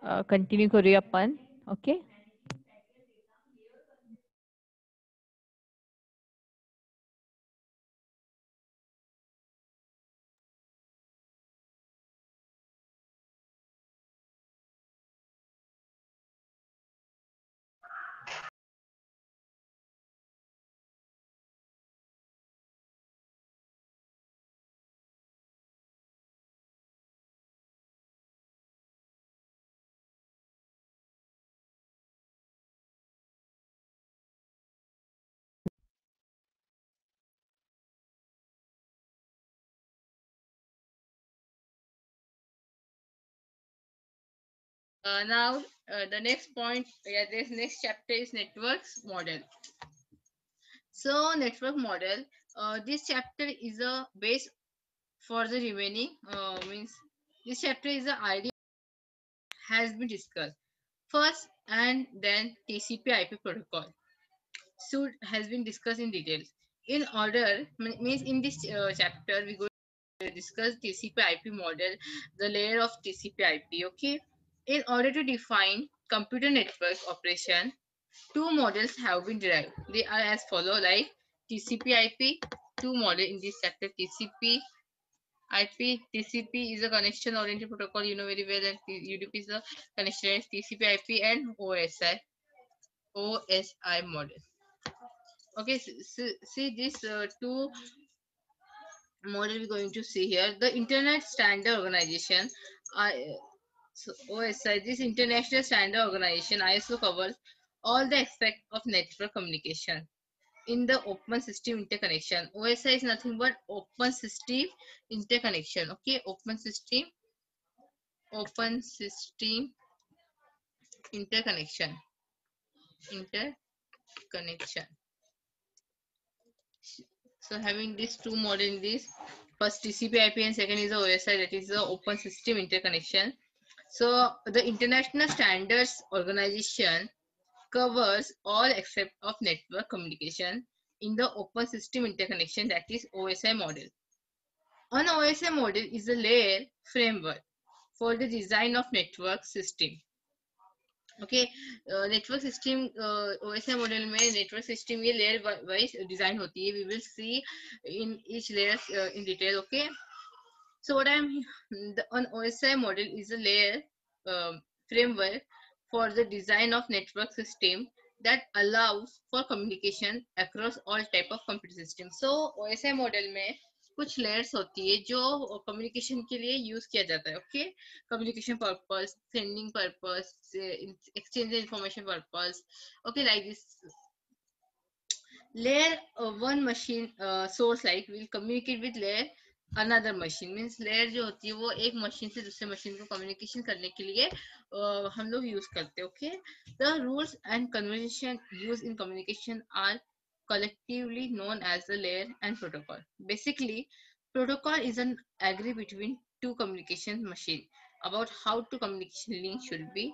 Continue करूया आपण. Okay. Now, the next point, yeah, this next chapter is networks model. So, network model. This chapter is a base for the remaining. Means this chapter is the idea has been discussed first, and then TCP/IP protocol. So has been discussed in detail. In order means in this chapter we go to discuss TCP/IP model, the layer of TCP/IP. Okay. In order to define computer network operation, two models have been derived. They are as follow like TCP/IP. Two model in this chapter: TCP/IP. TCP is a connection oriented protocol. You know very well that UDP is a connection. TCP/IP and OSI model. Okay, see this two model we're going to see here. The Internet Standard Organization, OSI, this International Standard Organization, ISO covers all the aspects of network communication in the open system interconnection. OSI is nothing but open system interconnection. Okay, open system interconnection, interconnection. So having these two model in this, first TCP/IP and second is the OSI, that is the open system interconnection. So the International Standards Organization covers all except of network communication in the open system interconnection, that is OSI model. An OSI model is a layer framework for the design of network system. Okay, network system OSI model में network system ये layer wise design होती है. We will see in each layer in detail. Okay, so what I'm an OSI model is a layer framework for the design of network system that allows for communication across all type of computer systems. So OSI model में कुछ layers होती है जो communication के लिए use किया जाता है. Okay, communication purpose, sending purpose, exchange information purpose. Okay, like this layer one machine source like will communicate with layer another machine. Means layer जो होती है वो एक मशीन से दूसरे मशीन को कम्युनिकेशन करने के लिए हम लोग यूज करते हैं. Okay, the rules and conversation use in communication are collectively known as the layer and protocol. Basically, protocol is an agree between two communication machine about how to communication link should be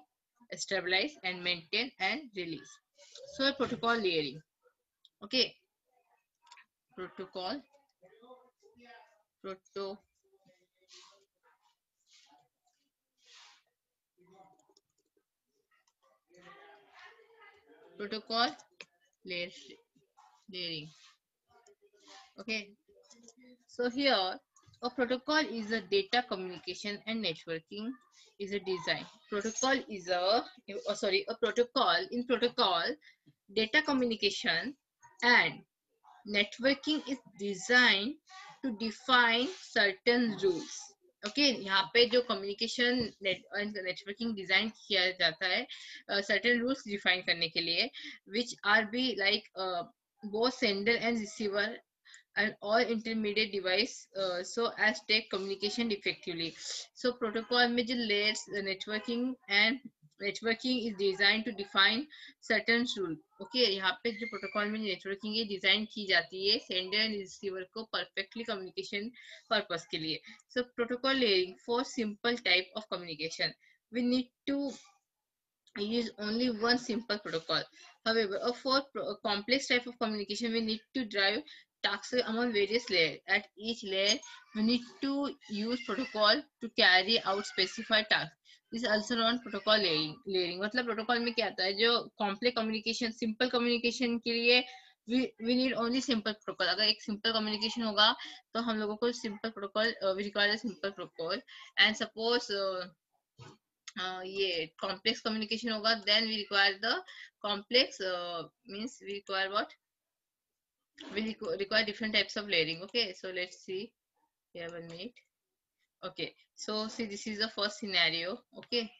established and maintained and released. So protocol layering. Okay, protocol proto protocol layering. Okay, so here a protocol is a data communication and networking is a design. Protocol is a protocol. In protocol, data communication and networking is designed to define certain rules. Okay, यहाँ पे जो communication networking design किया जाता है certain rules define करने के लिए, which R be like both sender and receiver and all intermediate device so as take communication effectively. So protocol में जो layers networking and networking is designed to define certain rule. Okay, यहाँ पे जो protocol में networking है design की जाती है sender and receiver को perfectly communication purpose के लिए. So protocol layering for simple type of communication, we need to use only one simple protocol. However, for a complex type of communication, we need to drive tasks among various layers. At each layer, we need to use protocol to carry out specified tasks. This is also known protocol layering. मतलब protocol में क्या आता है, जो complex communication, simple communication के लिए we need only simple protocol. अगर एक सिंपल कम्युनिकेशन होगा तो हम लोगों को simple protocol, we require a simple protocol. And suppose ये कॉम्प्लेक्स कम्युनिकेशन होगा, then we require the complex, means we require what, we require different types of layering. Okay, so let's see here, 1 minute. Okay, so see, this is the first scenario. Okay,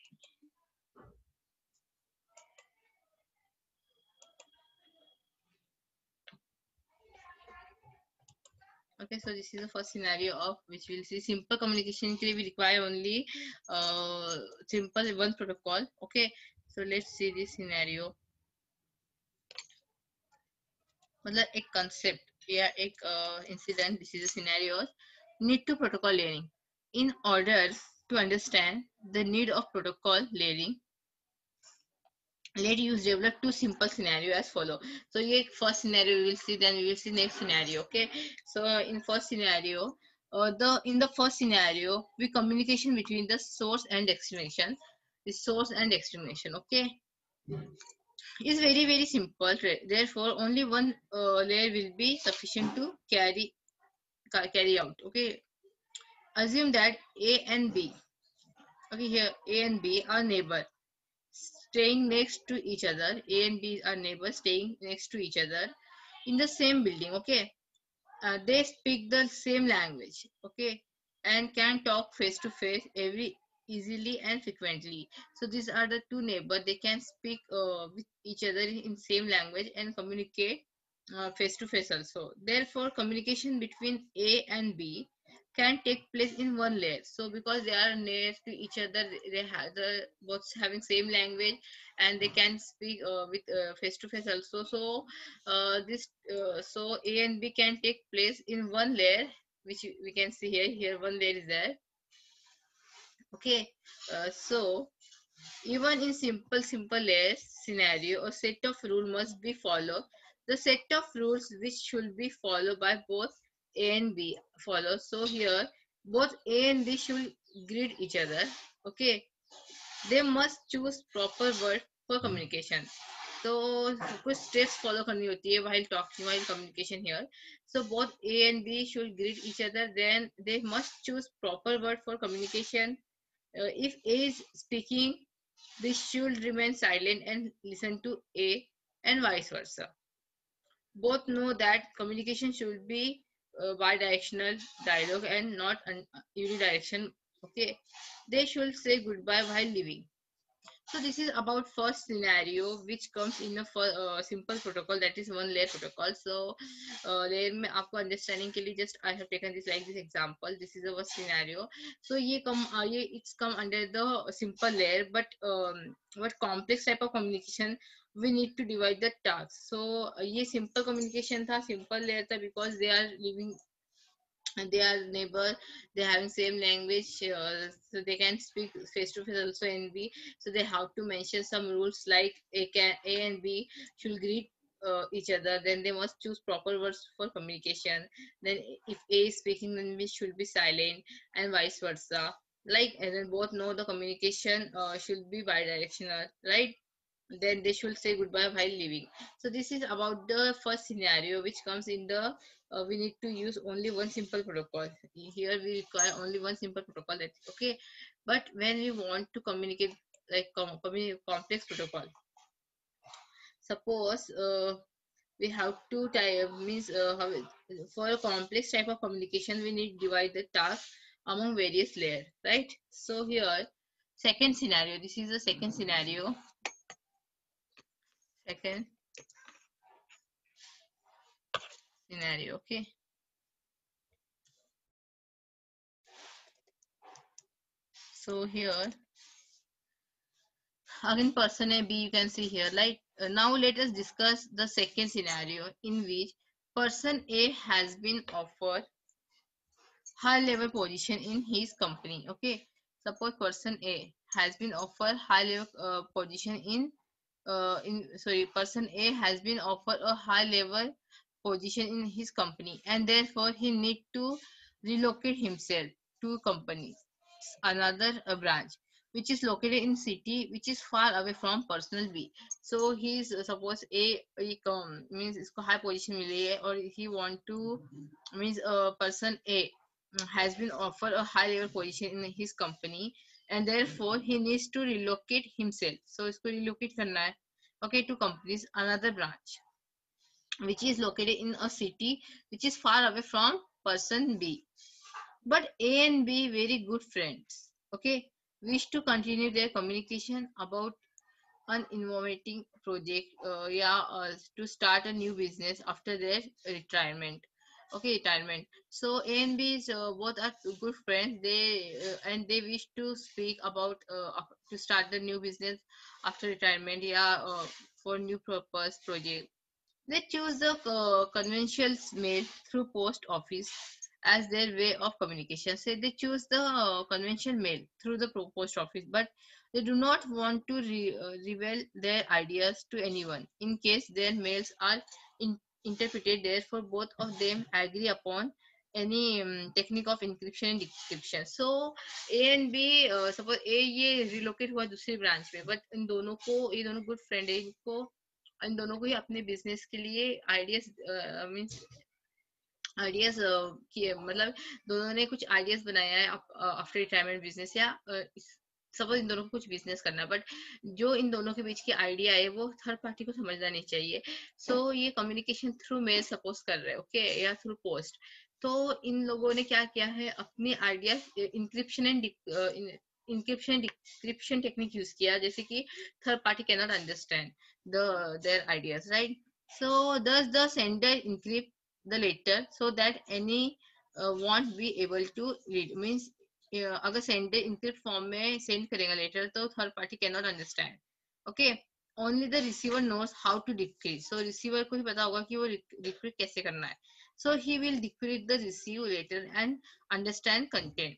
okay, so this is the first scenario of which we'll see simple communication के लिए we require only simple one protocol. Okay, so let's see this scenario. मतलब एक concept या एक incident, this is a scenario. Need to protocol layering. In order to understand the need of protocol layering, let use develop two simple scenario as follow. So ये first scenario we will see, then we will see next scenario. Okay, so in first scenario, in the first scenario, we communication between the source and destination. The source and destination, okay, is very simple. Therefore only one layer will be sufficient to carry out. Okay, assume that A and B, okay, here A and B are neighbor staying next to each other. A and B are neighbors staying next to each other in the same building. Okay, they speak the same language. Okay, and can talk face to face every easily and frequently. So these are the two neighbors. They can speak with each other in same language and communicate face to face also. Therefore, communication between A and B can take place in one layer. So because they are near to each other, they have the both having same language and they can speak with face to face also. So this so A and B can take place in one layer, which we can see here. Here one layer is there. Okay, so even in simple layers scenario, a set of rules must be followed. The set of rules which should be followed by both A and B follow. So here both A and B should greet each other. Okay, they must choose proper word for communication. तो कुछ steps follow करनी होती है while talking, while communication here. So both A and B should greet each other. Then they must choose proper word for communication. If A is speaking, they should remain silent and listen to A, and vice versa. Both know that communication should be bi-directional dialogue and not unidirectional. Okay, they should say goodbye while leaving. So this is about first scenario which comes in a simple protocol, that is one layer protocol. So layer में आपको understanding के लिए just I have taken this like this example. This is our scenario. So ये it's come under the simple layer, but what complex type of communication we need to divide the tasks. So ये simple communication था, simple layer था because they are living and they are neighbor, they having same language, so they can speak face to face also in B. So they have to mention some rules like A and B should greet each other, then they must choose proper words for communication. Then if A is speaking, then B should be silent, and vice versa. Like, and then both know the communication should be bi-directional, right? Then they should say goodbye while leaving. So this is about the first scenario which comes in the we need to use only one simple protocol. Here we require only one simple protocol, that's okay. But when we want to communicate like complex protocol, suppose we have to type means for a complex type of communication we need divide the task among various layers, right? So here second scenario, this is the second scenario. Second scenario, okay. So here again person A, B you can see here, like now let us discuss the second scenario in which person A has been offered high level position in his company. Okay, suppose person A has been offered high level position person A has been offered a high level position in his company, and therefore he need to relocate himself to company another branch. which is located in city which is far away from personal B. So he's suppose A means इसको high position मिली है और he want to means person A has been offered a high level position in his company and therefore he needs to relocate himself. So इसको relocate करना है, okay, to company's another branch which is located in a city which is far away from person B. But A and B very good friends, okay, wish to continue their communication about an innovating project, to start a new business after their retirement. Okay, retirement. So A and B is both are good friends. They and they wish to speak about to start the new business after retirement. Yeah, for new purpose project. They choose the conventional mail through post office as their way of communication. So they choose the conventional mail through the post office, but they do not want to reveal their ideas to anyone in case their mails are interpreted. Therefore, both of them agree upon any technique of encryption and decryption. So A and B, suppose A ये relocate हुआ दूसरी branch में, but इन दोनों को, ये दोनों good friend है, इनको इन दोनों को ही अपने बिजनेस के लिए आइडियाज मीन्स आइडियाज किए, मतलब दोनों ने कुछ आइडियाज बनाया है आफ्टर रिटायरमेंट बिजनेस, या सपोज इन दोनों को कुछ बिजनेस करना है, बट जो इन दोनों के बीच की आइडिया है वो थर्ड पार्टी को समझना नहीं चाहिए. सो ये कम्युनिकेशन थ्रू मेल सपोज कर रहे हैं, ओके, या थ्रू पोस्ट. तो इन लोगों ने क्या किया है, अपनी idea encryption and encryption decryption technique use किया, जैसे कि third party can not understand their ideas, right? So thus the sender encrypt the letter so that any won't be able to read. Means अगर sender encrypt form में send करेगा letter तो third party cannot understand. Okay, only the receiver knows how to decrypt. So receiver को ही पता होगा कि वो decrypt कैसे करना है. So he will decrypt the received letter and understand content.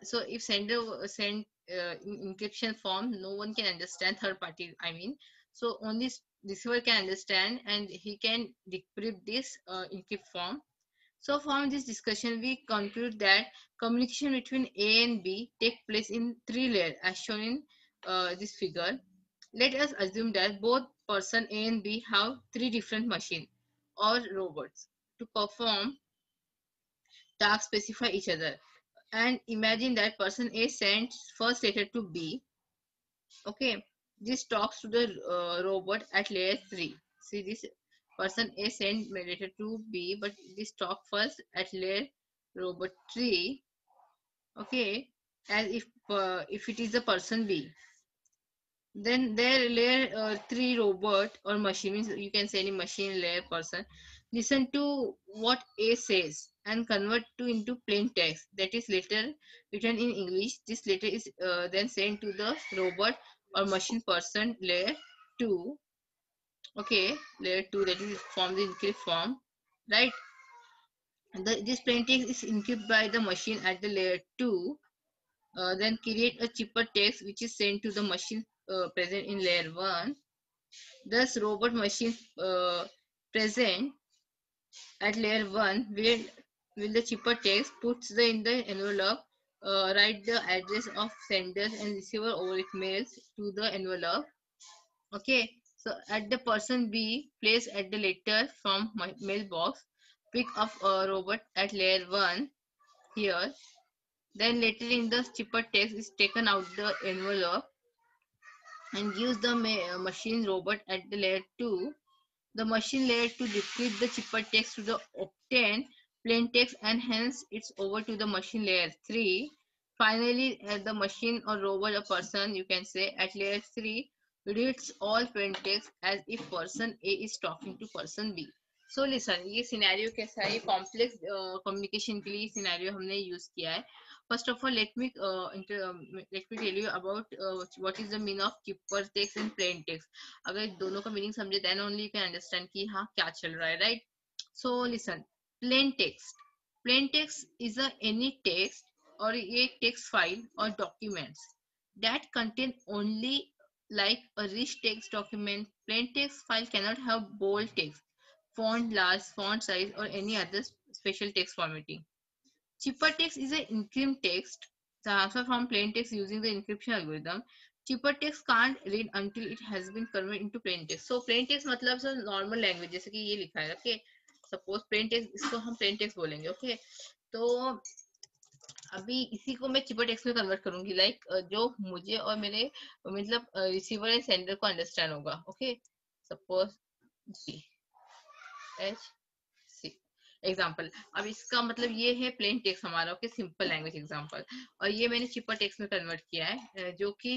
So if sender send encryption form, no one can understand, third party I mean. So only receiver can understand and he can decrypt this encrypt form. So from this discussion, we conclude that communication between A and B take place in three layers as shown in this figure. Let us assume that both person A and B have three different machines or robots to perform tasks specify each other. And imagine that person A sends first letter to B. Okay, this talks to the robot at layer 3. See, this person A send letter to B, but this talk first at layer robot 3. Okay, as if it is the person B. Then their layer 3 robot or machine, means you can say any machine layer person, listen to what A says and convert to into plain text, that is letter written in English. This letter is then sent to the robot or machine person layer 2. Okay, layer 2, that is from the encrypt form, right? This plain text is encrypted by the machine at the layer 2, then create a cheaper text which is sent to the machine present in layer 1. Thus robot machine present at layer 1 will the cheaper text puts in the envelope, write the address of senders and receiver over it mails to the envelope. Okay, so at the person B, place at the letter from my mailbox, pick up a robot at layer 1 here. Then later in the cheaper text is taken out the envelope and gives the machine robot at the layer 2. The machine layer to decrypt the cheaper text to the obtained plain text, and hence it's over to the machine layer 3. Finally, the machine or robot or person, you can say, at layer 3 reads all plain text as if person A is talking to person B. So listen, ये scenario कैसा है, complex communication के लिए scenario हमने use किया है. First of all, let me tell you about what is the meaning of cheaper text and plain text. अगर दोनों का मीनिंग समझे then only you can understand कि हाँ क्या चल रहा है, right? So listen, plain text is a any text or a text file or documents that contain only like a rich text document. Plain text file cannot have bold text, font large, font size or any other special text formatting. Cheaper text is an encrypted text transfer from plain text using the encryption algorithm. Cheaper text can't read until it has been converted into plain text. So plain text मतलब sir normal language, जैसे कि ये लिखा है, okay, suppose plain text, इसको हम plain text बोलेंगे, okay. तो अभी इसी को मैं चिपर टेक्स्ट में कन्वर्ट करूंगी, लाइक जो मुझे और मेरे मतलब रिसीवर एंड सेंडर को अंडरस्टैंड होगा, okay. Suppose G H C example. अब इसका मतलब ये है प्लेन टेक्स्ट हमारा, ओके, सिंपल लैंग्वेज एग्जाम्पल। और ये मैंने चिपर टेक्स्ट में कन्वर्ट किया है, जो कि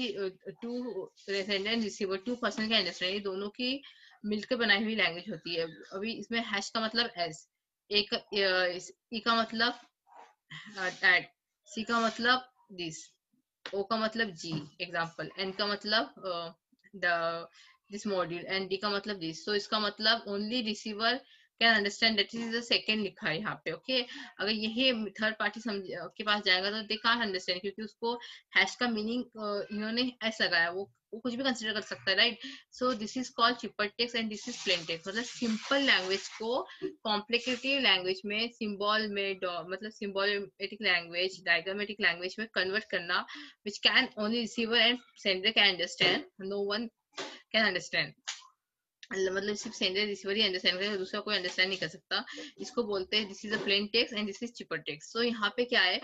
to sender and receiver, two person का अंडरस्टैंड, ये दोनों की मिलकर बनाई हुई लैंग्वेज होती है। अभी इसमें हैश का मतलब एस, एक ई का मतलब दैट, सी का मतलब दिस, ओ का मतलब जी एग्जाम्पल, एन का मतलब the this module, and D का मतलब दिस। सो इसका मतलब only receiver can understand that is the second लिखा है यहाँ पे, ओके। अगर यही थर्ड पार्टी के पास जाएगा तो दे कांट अंडरस्टैंड, क्योंकि उसको हैश का मीनिंग इन्होंने एस लगाया, वो कुछ भी कंसिडर कर सकता है, right. So this is called cheaper text and this is plain text. मतलब सिंपल लैंग्वेज को कॉम्प्लिकेटेड लैंग्वेज में, सिंबल में, मतलब सिंबॉलिक लैंग्वेज, डायग्रामेटिक लैंग्वेज में कन्वर्ट करना, which can only receiver and sender can understand, no one can understand। मतलब सिर्फ sender receiver ही understand करेगा, दूसरा कोई अंडरस्टैंड नहीं कर सकता। इसको बोलते हैं this is a plain text and this is cipher text. So यहाँ पे क्या है,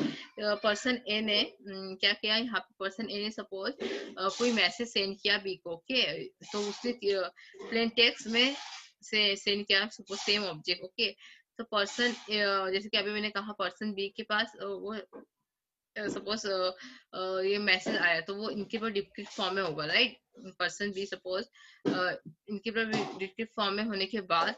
पर्सन ए ने क्या किया, यहाँ पे पर्सन ए ने सपोज कोई मैसेज सेंड किया बी को, ओके। तो उसने प्लेन टेक्स्ट में से सेंड किया सपोज सेम ऑब्जेक्ट, ओके। तो पर्सन जैसे कि अभी मैंने कहा पर्सन बी के पास वो सपोज ये मैसेज आया, तो वो इनके पर डिस्क्रिप्ट फॉर्म में होगा, राइट। पर्सन बी सपोज इनके पर डिस्क्रिप्ट फॉर्म में होने के बाद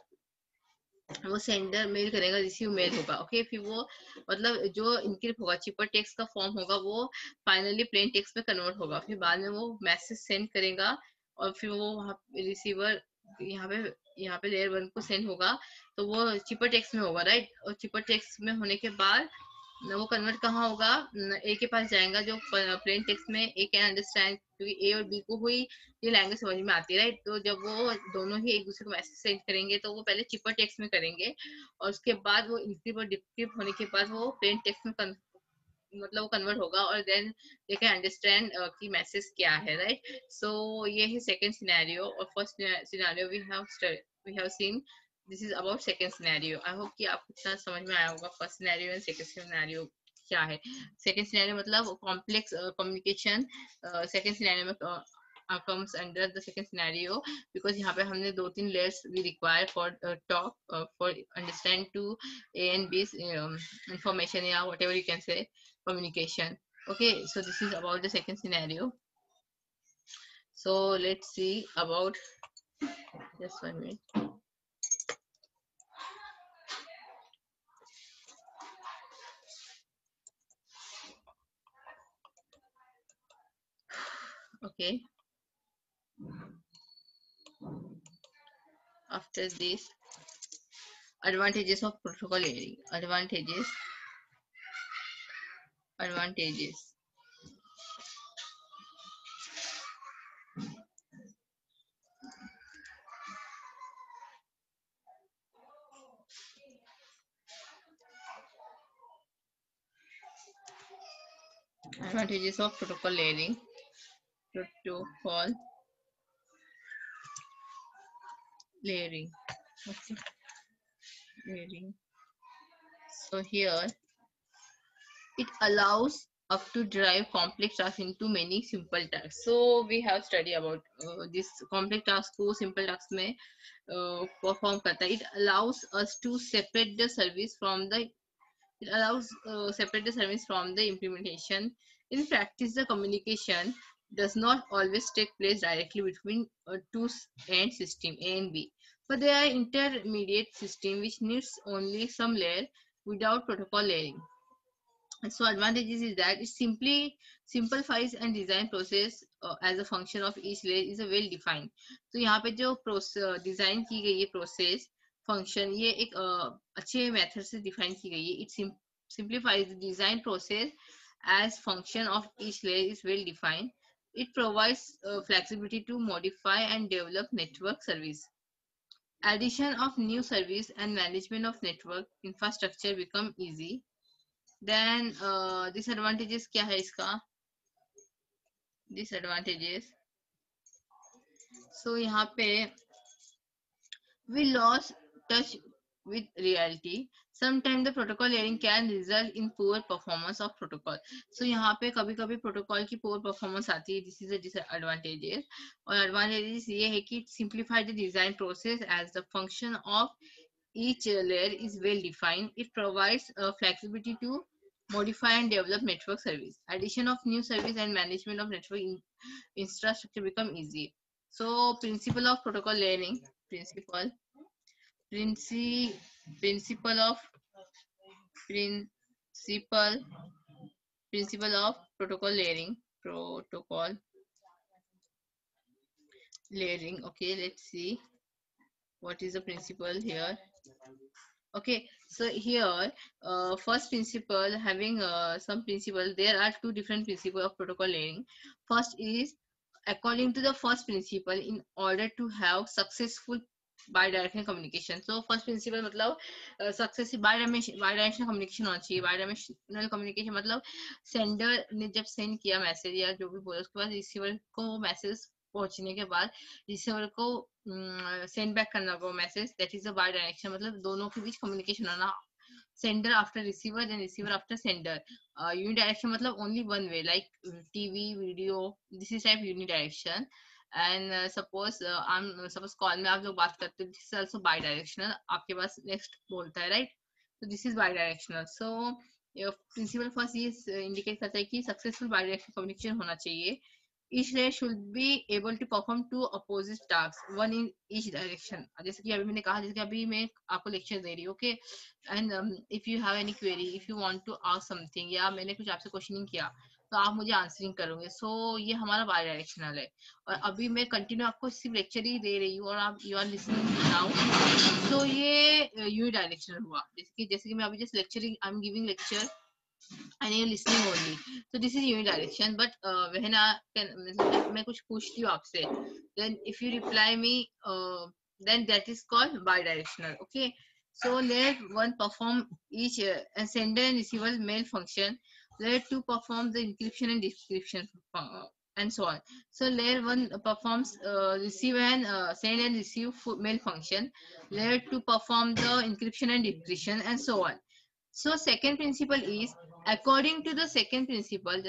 वो सेंडर मेल करेगा, रिसीव मेल होगा, ओके। फिर वो मतलब जो इनक्रिप्ट होगा, चिपर टेक्स्ट का फॉर्म होगा, वो फाइनली प्लेन टेक्स्ट में कन्वर्ट होगा। फिर बाद में वो मैसेज सेंड करेगा और फिर वो वहाँ रिसीवर यहाँ पे लेयर 1 को सेंड होगा, तो वो चिपर टेक्स्ट में होगा, राइट। और चिपर टेक्स्ट में होने के बाद वो कन्वर्ट कहाँ होगा, ए के पास जाएगा, जो प्लेन टेक्स्ट में ए कैन अंडरस्टैंड, क्योंकि ए और बी को हुई ये लैंग्वेज समझ में आती है, राइट। तो जब वो दोनों ही एक दूसरे को मैसेज सेंड करेंगे तो वो पहले चिपर टेक्स्ट में करेंगे, और उसके बाद वो इनक्रिप्ट और डिक्रिप्ट होने के बाद वो प्लेन टेक्स्ट में मतलब वो कन्वर्ट होगा, और देन दे कैन अंडरस्टैंड कि मैसेज क्या है, राइट। सो ये है सेकंड सिनेरियो। और first scenario we have seen, this is about second scenario. I hope कि आपको इतना समझ में आया होगा first scenario and second scenario क्या है। सेकंड सिनेरियो मतलब कॉम्प्लेक्स कम्युनिकेशन, सेकंड सिनेरियो में comes under the second scenario, because यहाँ पे हमने 2-3 layers we require for talk, for understand to A and B's information, या whatever you can say, communication, okay। So this is about the second scenario. So let's see about, just 1 minute, okay। After this, advantages of protocol layering, advantages advantages of protocol layering. Protocol layering, okay, layering. So here it allows us to drive complex tasks into many simple tasks. So we have studied about this complex task को simple tasks में perform करता है. It allows us to separate the service from the implementation. In practice, the communication does not always take place directly between two end system A and B, but there are intermediate system which needs only some layer without protocol layering. So advantages is that it simply simplifies and design process as a function of each layer is a well defined. तो यहाँ पे जो design की गई है process function, ये एक अच्छे मेथड से डिफाइन की गई है. It simplifies the design process as function of each layer is well defined. It provides flexibility to modify and develop network service. Addition of new service and management of network infrastructure become easy. Then disadvantages क्या है इसका? Disadvantages. So यहाँ पे we lost touch with reality. Sometimes the protocol layering can result in poor performance of protocol. So यहाँ पे कभी कभी protocol की poor performance आती है. This is a disadvantages. और advantages ये है कि it simplify the design process as the function of each layer is well defined. It provides flexibility to modify and develop network service. Addition of new service and management of network infrastructure become easy. So principle of protocol layering. Principle of principle of protocol layering. Okay, let's see what is the principle here. Okay, so here first principle, having some principle, there are two different principles of protocol layering. First is according to the first principle, in order to have successful bidirectional communication. So first principle मतलब successive bidirectional communication होना चाहिए. Bidirectional communication मतलब sender ने जब send किया message या जो भी बोला, उसके बाद रिसीवर को मैसेज पहुंचने के बाद रिसीवर को सेंड बैक करना वो message, that is a bidirection. मतलब दोनों के बीच कम्युनिकेशन होना. Sender after receiver then receiver after sender. Unidirection मतलब only one way, like TV video, this is type unidirection. And suppose call में आप लोग बात करते हो, this is also bidirectional. आपके पास नेक्स्ट बोलता है, राइट? तो this is bidirectional. So principle first ये इंडिकेट करता है कि सक्सेसफुल बाय डायरेक्शनल कम्युनिकेशन होना चाहिए. Each layer should be able to perform two opposite tasks, one in each direction. जैसे कि अभी मैंने कहा, जैसे कि अभी मैं आपको लेक्चर दे रही हूँ, okay? And if you have any query, if you want to ask something, या मैंने कुछ आपसे क्वेश्चनिंग किया तो आप मुझे आंसरिंग करोगे. सो ये हमारा बाय डायरेक्शनल है. और अभी मैं कंटिन्यू आपको सिर्फ लेक्चर ही दे रही हूँ और आप यू आर लिसनिंग नाउ. तो ये यूनी डायरेक्शनल हुआ. जैसे कि मैं अभी just lecturing, I am giving lecture and you're listening only. So this is unidirection. But when मैं कुछ पूछती हूँ आपसे, then if you reply me, then that is called bidirectional. Okay. So layer 1 perform each sender and receiver mail function. Layer 2 perform the encryption and decryption and so on. So layer 1 performs receive and send and receive mail function. Layer 2 perform the encryption and decryption and so on. So second principle is, according to the second principle,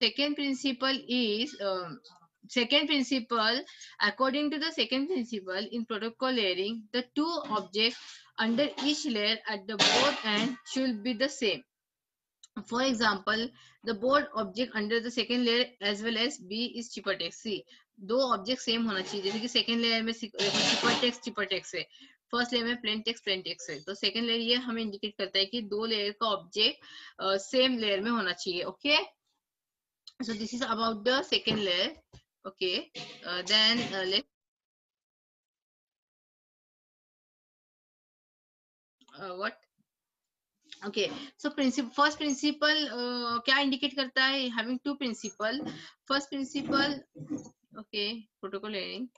second principle is second principle, according to the second principle in protocol layering, the two objects under each layer at the both end should be the same. For example, the board object under the second layer as well as B is चिपरटेक्स. सी दो object same होना चाहिए. जैसे कि second layer में चिपरटेक्स है, first layer में plain text है. तो सेकंड लेयर ये हमें इंडिकेट करता है कि दो लेयर का ऑब्जेक्ट सेम लेयर में होना चाहिए. Okay, so this is about the second layer. Okay, then let's what. Okay, so first principle क्या इंडिकेट करता है? Having two principle. First principle, okay, protocol layering,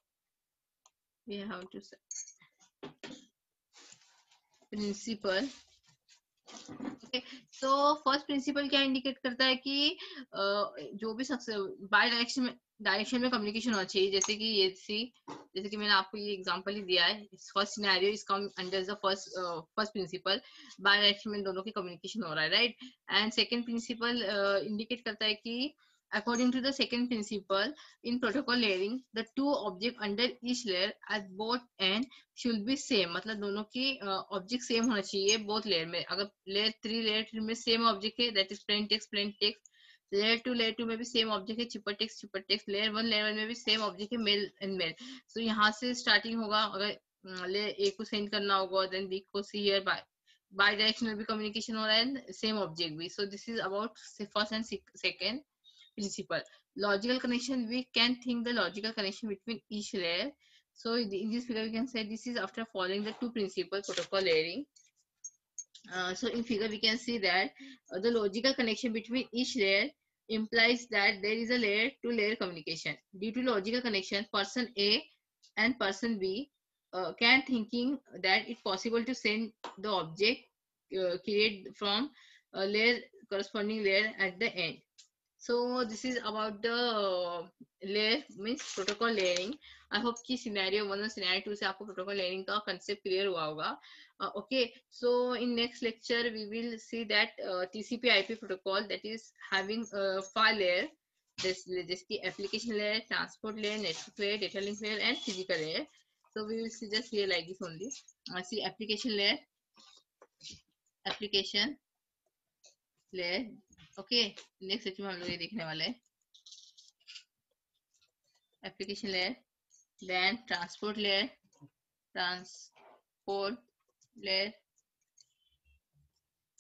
we have to say principle. Okay, so first principle क्या indicate करता है कि जो भी bye direction में कम्युनिकेशन होना चाहिए. जैसे कि ये जैसे कि मैंने आपको ये एग्जांपल ही दिया है. First scenario is come under the first principle. Bidirection में दोनों की कम्युनिकेशन हो रहा है, right? And second principle indicate करता है कि according to the second principle in protocol layering, the two objects under each layer at both end should be same. मतलब दोनों की ऑब्जेक्ट सेम होना चाहिए both layer में. अगर layer 3 में सेम ऑब्जेक्ट है, that is plain text. Layer 2 में भी सेम ऑब्जेक्ट है, चिपर टेक्स्ट. लेयर 1 में भी सेम ऑब्जेक्ट है, मेल एंड मेल. सो यहाँ से स्टार्टिंग होगा. अगर लेयर ए को सेंड करना होगा, देन बी को सी हियर बाय डायरेक्शनल भी कम्युनिकेशन हो रहा है, सेम ऑब्जेक्ट भी. So this is about first and second principle. Logical connection, we can think the logical connection between each layer. So in this figure we can say this is after following the two principles protocol layering. So in figure we can see that the logical connection between each layer implies that there is a layer to layer communication. Due to logical connection, person A and person B can thinking that it's possible to send the object create from a layer corresponding layer at the end. So this is about the layer means protocol layering. I hope कि scenario 1 और scenario 2 से आपको protocol layering का concept clear हुआ होगा. Okay, so in next lecture we will see that TCP/IP protocol that is having 5 layer. जिसकी application layer, transport layer, network layer, data link layer, and physical layer. So we will see just here like this only. See application layer, application layer. Okay, next section में हम लोग ये देखने वाले हैं. Application layer, then transport layer,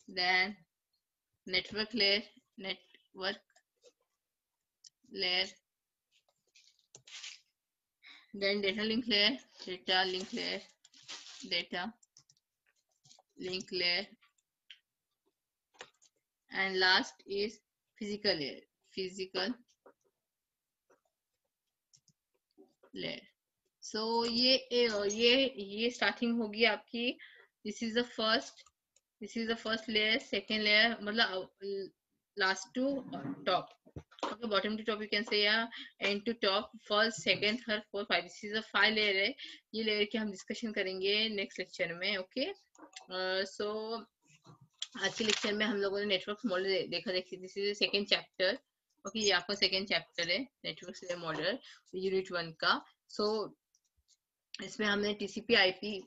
then network layer, then data link layer, and last is physical layer. So ये starting होगी आपकी. This is the first layer, second layer मतलब last to top. Okay, bottom to top you can say, या end to top, first, second, third, fourth, five. This is a 5 layer है. ये layer की हम discussion करेंगे next lecture में. Okay, so आज के लेक्चर में हम लोगों ने नेटवर्क मॉडल देखा. This is second chapter. Okay, ये आपका सेकंड चैप्टर है नेटवर्क लेयर मॉडल यूनिट 1 का. सो इसमें हमने टीसीपी आईपी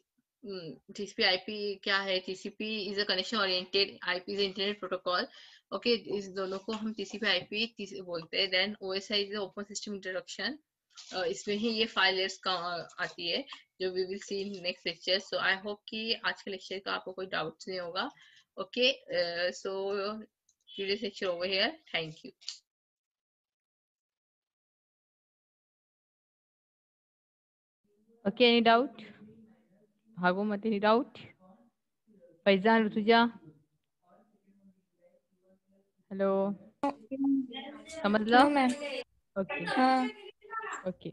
क्या है. TCP is a connection oriented, IP is internet protocol. Okay, इस दोनों को हम टीसीपी आईपी बोलते हैं. Then OSI is open system introduction. इसमें ही ये 5 लेयर्स का आती है जो we will see in next lecture. So I hope कि आज के लेक्चर का आपको कोई डाउट्स नहीं होगा. Okay, so today's lecture over here. Thank you. Okay, any doubt? Bhagomat, any doubt? Faizan, Rutuja? Hello? समझ लो? No ma'am. Okay. हाँ. Okay.